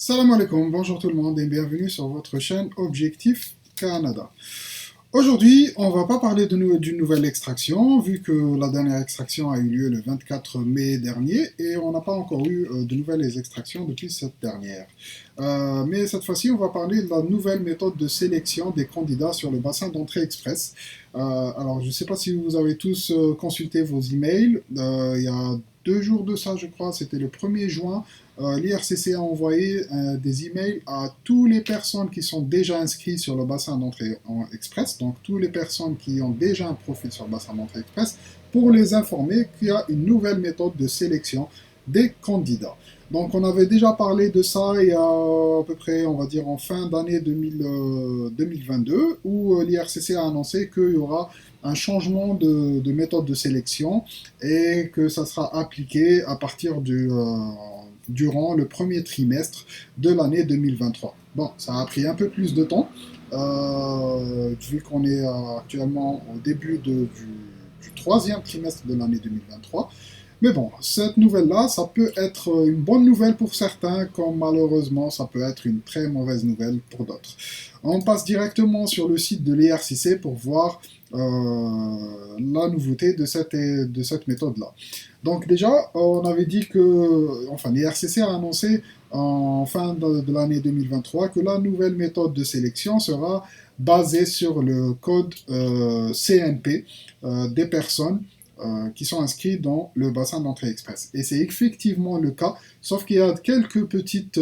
Salam alaikum, bonjour tout le monde et bienvenue sur votre chaîne Objectif Canada. Aujourd'hui, on va pas parler d'une nouvelle extraction, vu que la dernière extraction a eu lieu le 24 mai dernier et on n'a pas encore eu de nouvelles extractions depuis cette dernière. Mais cette fois-ci, on va parler de la nouvelle méthode de sélection des candidats sur le bassin d'entrée express. Alors, je ne sais pas si vous avez tous consulté vos emails. Il y a 2 jours de ça, je crois, c'était le 1er juin. L'IRCC a envoyé des emails à toutes les personnes qui sont déjà inscrites sur le bassin d'entrée en express, donc toutes les personnes qui ont déjà un profil sur le bassin d'entrée express, pour les informer qu'il y a une nouvelle méthode de sélection des candidats. Donc on avait déjà parlé de ça il y a à peu près, on va dire, en fin d'année 2022, où l'IRCC a annoncé qu'il y aura un changement de méthode de sélection et que ça sera appliqué à partir durant le premier trimestre de l'année 2023. Bon, ça a pris un peu plus de temps, vu qu'on est actuellement au début du troisième trimestre de l'année 2023. Mais bon, cette nouvelle-là, ça peut être une bonne nouvelle pour certains, comme malheureusement, ça peut être une très mauvaise nouvelle pour d'autres. On passe directement sur le site de l'IRCC pour voir la nouveauté de cette méthode-là. Donc déjà, on avait dit que, enfin, l'IRCC a annoncé en fin de l'année 2023 que la nouvelle méthode de sélection sera basée sur le code CNP des personnes qui sont inscrits dans le bassin d'entrée express. Et c'est effectivement le cas, sauf qu'il y a quelques petites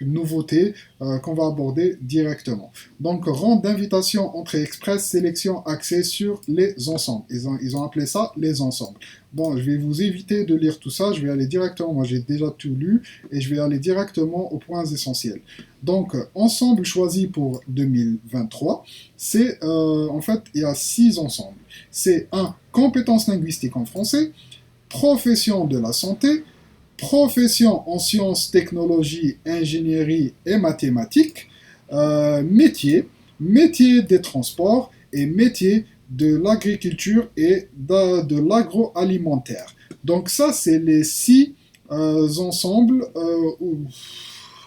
nouveautés qu'on va aborder directement. Donc, rang d'invitation entrée express, sélection accès sur les ensembles. Ils ont appelé ça les ensembles. Bon, je vais vous éviter de lire tout ça, je vais aller directement, moi j'ai déjà tout lu, et je vais aller directement aux points essentiels. Donc, ensemble choisi pour 2023, c'est en fait, il y a 6 ensembles. C'est un compétences linguistiques en français, profession de la santé, profession en sciences, technologies, ingénierie et mathématiques, métier, métier des transports et métier de l'agriculture et de l'agroalimentaire. Donc ça, c'est les 6 ensembles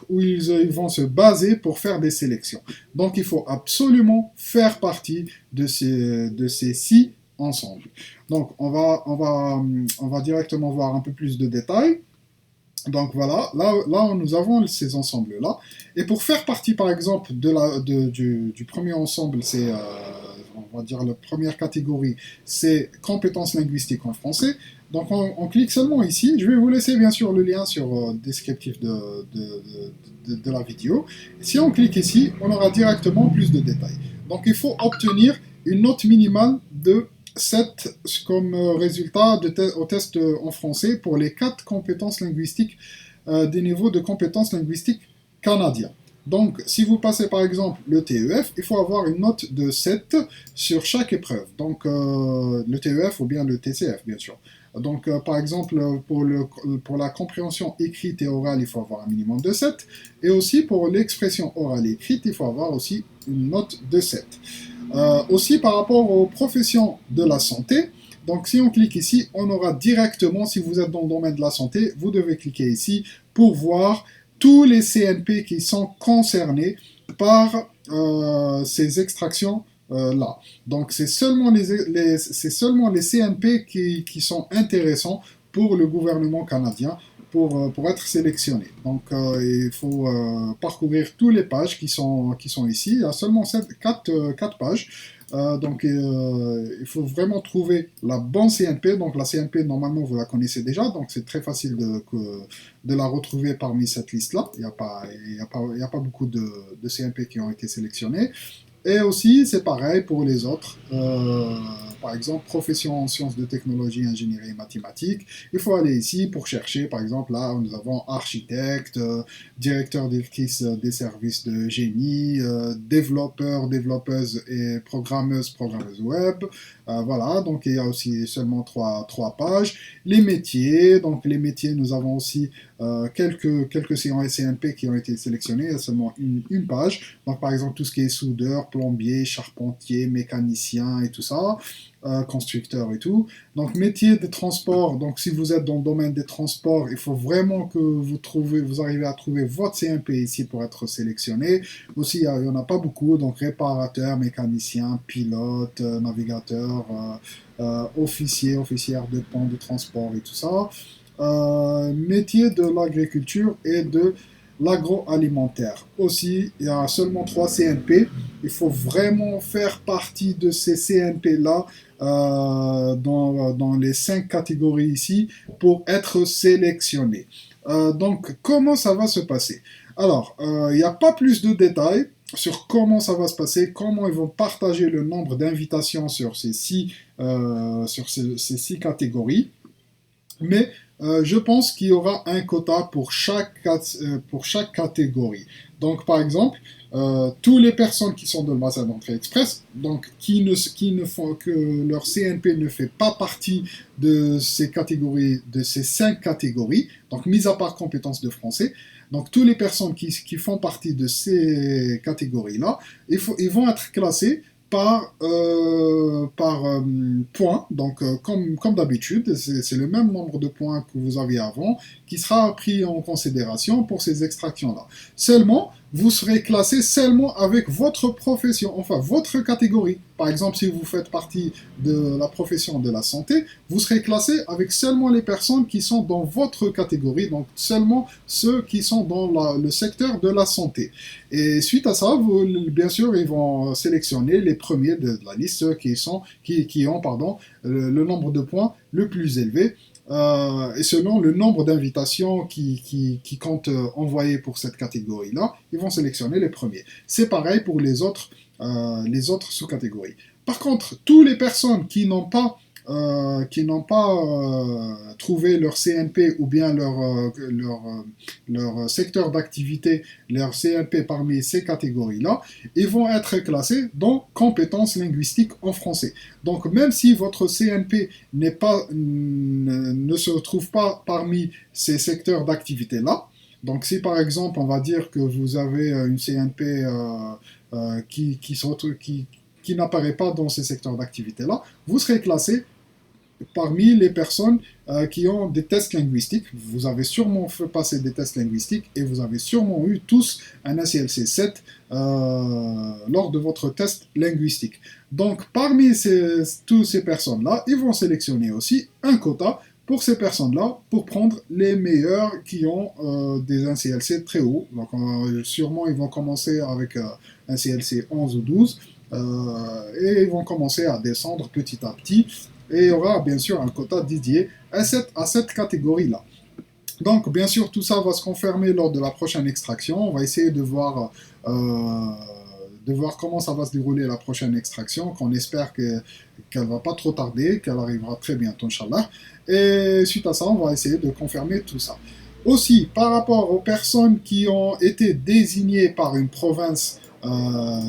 où ils vont se baser pour faire des sélections. Donc il faut absolument faire partie de ces 6 ensembles. Donc on va directement voir un peu plus de détails. Donc voilà, là nous avons ces ensembles-là. Et pour faire partie par exemple du premier ensemble, c'est, on va dire la première catégorie, c'est compétences linguistiques en français. Donc on clique seulement ici. Je vais vous laisser bien sûr le lien sur le descriptif de la vidéo. Si on clique ici, on aura directement plus de détails. Donc il faut obtenir une note minimale de 7 comme résultat au test en français pour les 4 compétences linguistiques des niveaux de compétences linguistiques canadiens. Donc, si vous passez par exemple le TEF, il faut avoir une note de 7 sur chaque épreuve. Donc, le TEF ou bien le TCF, bien sûr. Donc, par exemple, pour la compréhension écrite et orale, il faut avoir un minimum de 7. Et aussi pour l'expression orale et écrite, il faut avoir aussi une note de 7. Aussi par rapport aux professions de la santé, donc si on clique ici, on aura directement, si vous êtes dans le domaine de la santé, vous devez cliquer ici pour voir tous les CNP qui sont concernés par ces extractions là. Donc c'est seulement c'est seulement les CNP qui sont intéressants pour le gouvernement canadien pour être sélectionné. Donc il faut parcourir toutes les pages qui sont ici. Il y a seulement 4 pages. Donc il faut vraiment trouver la bonne CNP. Donc la CNP, normalement, vous la connaissez déjà. Donc c'est très facile de la retrouver parmi cette liste-là. Il y a pas beaucoup de CNP qui ont été sélectionnés. Et aussi, c'est pareil pour les autres. Par exemple, profession en sciences de technologie, ingénierie et mathématiques. Il faut aller ici pour chercher, par exemple, là, nous avons architecte, directeur directrice des services de génie, développeur, développeuse et programmeuse web, Voilà, donc il y a aussi seulement trois pages. Les métiers, donc les métiers, nous avons aussi quelques CNP qui ont été sélectionnés, il y a seulement une page. Donc par exemple tout ce qui est soudeur, plombier, charpentier, mécanicien et tout ça, constructeur et tout. Donc métier de transport, donc si vous êtes dans le domaine des transports, il faut vraiment que vous arrivez à trouver votre CNP ici pour être sélectionné. Aussi, il n'y en a pas beaucoup, donc réparateur, mécanicien, pilote, navigateur, officier, officière de pont de transport et tout ça. Métier de l'agriculture et de l'agroalimentaire. Aussi, il y a seulement 3 CNP. Il faut vraiment faire partie de ces CNP-là dans les 5 catégories ici pour être sélectionné. Donc, comment ça va se passer? Alors, il n'y a pas plus de détails sur comment ça va se passer, comment ils vont partager le nombre d'invitations sur ces six catégories. Mais je pense qu'il y aura un quota pour chaque catégorie. Donc, par exemple, toutes les personnes qui sont dans le bassin d'entrée express, donc qui ne font que leur CNP ne fait pas partie de ces catégories, de ces 5 catégories, donc mis à part compétences de français, donc toutes les personnes qui font partie de ces catégories-là, ils vont être classés par points. Donc, comme d'habitude, c'est le même nombre de points que vous aviez avant qui sera pris en considération pour ces extractions-là. Seulement, vous serez classé seulement avec votre profession, enfin votre catégorie. Par exemple, si vous faites partie de la profession de la santé, vous serez classé avec seulement les personnes qui sont dans votre catégorie, donc seulement ceux qui sont dans le secteur de la santé. Et suite à ça, bien sûr, ils vont sélectionner les premiers de la liste, ceux qui ont le nombre de points le plus élevé. Et selon le nombre d'invitations qui comptent envoyer pour cette catégorie-là, ils vont sélectionner les premiers. C'est pareil pour les autres sous-catégories. Par contre, toutes les personnes qui n'ont pas trouvé leur CNP ou bien leur secteur d'activité, leur CNP parmi ces catégories-là, ils vont être classés dans compétences linguistiques en français. Donc même si votre CNP ne se trouve pas parmi ces secteurs d'activité-là, donc si par exemple on va dire que vous avez une CNP qui n'apparaît pas dans ces secteurs d'activité-là, vous serez classé parmi les personnes qui ont des tests linguistiques. Vous avez sûrement fait passer des tests linguistiques et vous avez sûrement eu tous un ACLC 7 lors de votre test linguistique. Donc parmi toutes ces personnes-là, ils vont sélectionner aussi un quota pour ces personnes-là, pour prendre les meilleurs qui ont des ACLC très hauts. Donc sûrement ils vont commencer avec un CLC 11 ou 12 et ils vont commencer à descendre petit à petit. Et il y aura bien sûr un quota dédié à cette catégorie-là. Donc, bien sûr, tout ça va se confirmer lors de la prochaine extraction. On va essayer de voir comment ça va se dérouler la prochaine extraction, qu'on espère qu'elle ne va pas trop tarder, qu'elle arrivera très bientôt, Inch'Allah. Et suite à ça, on va essayer de confirmer tout ça. Aussi, par rapport aux personnes qui ont été désignées par une province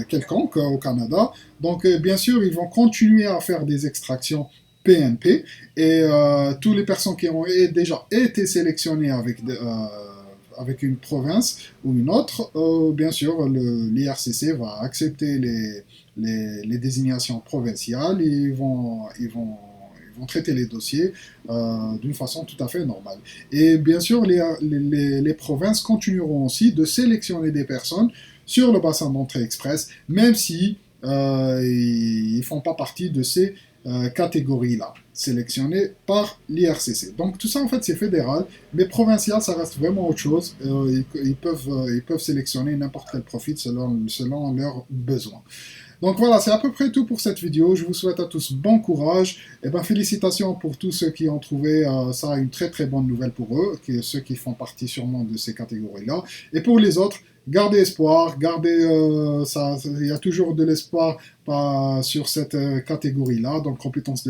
quelconque au Canada, donc bien sûr, ils vont continuer à faire des extractions PNP et toutes les personnes qui ont déjà été sélectionnées avec une province ou une autre, bien sûr, l'IRCC va accepter les désignations provinciales et ils vont traiter les dossiers d'une façon tout à fait normale. Et bien sûr, les provinces continueront aussi de sélectionner des personnes sur le bassin d'entrée express, même si ils ne font pas partie de ces catégories-là, sélectionnées par l'IRCC. Donc tout ça, en fait, c'est fédéral, mais provincial, ça reste vraiment autre chose. Ils peuvent sélectionner n'importe quel profil selon leurs besoins. Donc voilà, c'est à peu près tout pour cette vidéo. Je vous souhaite à tous bon courage. Et félicitations pour tous ceux qui ont trouvé ça une très très bonne nouvelle pour eux, ceux qui font partie sûrement de ces catégories-là. Et pour les autres, gardez espoir, ça. Il y a toujours de l'espoir sur cette catégorie-là, donc compétences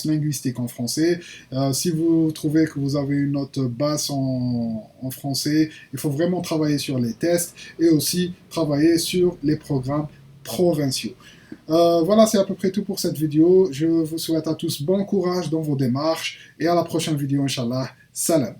linguistiques en français. Si vous trouvez que vous avez une note basse en français, il faut vraiment travailler sur les tests et aussi travailler sur les programmes provinciaux. Voilà, c'est à peu près tout pour cette vidéo. Je vous souhaite à tous bon courage dans vos démarches et à la prochaine vidéo, Inch'Allah. Salam.